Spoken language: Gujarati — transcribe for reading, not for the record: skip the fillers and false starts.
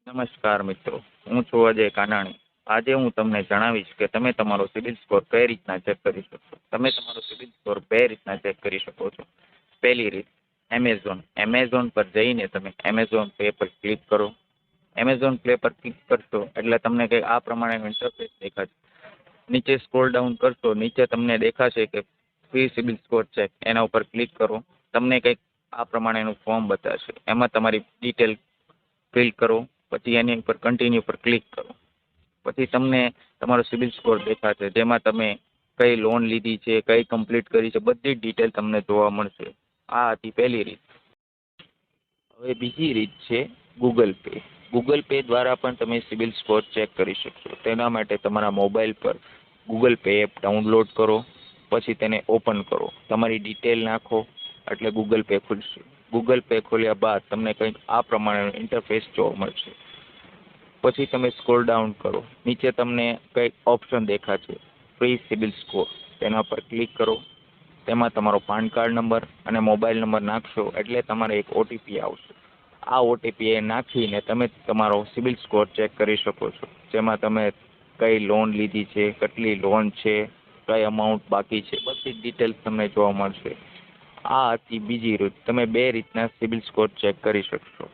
નમસ્કાર મિત્રો, હું છું અજય કાનાણી. આજે હું તમને જણાવીશ કે તમે તમારો સિબિલ સ્કોર કઈ રીતના ચેક કરી શકશો. તમે તમારો સિબિલ સ્કોર બે રીતના ચેક કરી શકો છો. પહેલી રીત, એમેઝોન પર જઈને તમે એમેઝોન પે પર ક્લિક કરો. એમેઝોન પે પર ક્લિક કરશો એટલે તમને કંઈક આ પ્રમાણેનું ઇન્ટરફેસ દેખાશે. નીચે સ્ક્રોલ ડાઉન કરશો, નીચે તમને દેખાશે કે ફ્રી સિબિલ સ્કોર ચેક, એના ઉપર ક્લિક કરો. તમને કંઈક આ પ્રમાણેનું ફોર્મ બતાવશે. એમાં તમારી ડિટેલ ફિલ કરો. પછી એની ઉપર કન્ટિન્યુ પર ક્લિક કરો. પછી તમને તમારો સિબિલ સ્કોર દેખાશે, જેમાં તમે કઈ લોન લીધી છે, કઈ કમ્પ્લીટ કરી છે, બધી જ ડિટેલ તમને જોવા મળશે. આ હતી પહેલી રીત. હવે બીજી રીત છે ગૂગલ પે. ગૂગલ પે દ્વારા પણ તમે સિબિલ સ્કોર ચેક કરી શકશો. તેના માટે તમારા મોબાઈલ પર ગૂગલ પે એપ ડાઉનલોડ કરો. પછી તેને ઓપન કરો. તમારી ડિટેલ નાખો એટલે ગૂગલ પે ખુલશે. ગૂગલ પે ખોલ્યા બાદ તમને કંઈક આ પ્રમાણેનું ઇન્ટરફેસ જોવા મળશે. પછી તમે સ્ક્રોલ ડાઉન કરો. નીચે તમને કંઈક ઓપ્શન દેખાશે, ફ્રી સિબિલ સ્કોર. તેના પર ક્લિક કરો. તેમાં તમારો પાન કાર્ડ નંબર અને મોબાઈલ નંબર નાખશો એટલે તમારે એક ઓટીપી આવશે. આ ઓટીપી નાખીને તમે તમારો સિબિલ સ્કોર ચેક કરી શકો છો, જેમાં તમે કઈ લોન લીધી છે, કેટલી લોન છે, કઈ અમાઉન્ટ બાકી છે, બધી જ ડિટેલ્સ તમને જોવા મળશે. આ હતી બીજી રીત. તમે બે રીતના સિબિલ સ્કોર ચેક કરી શકશો.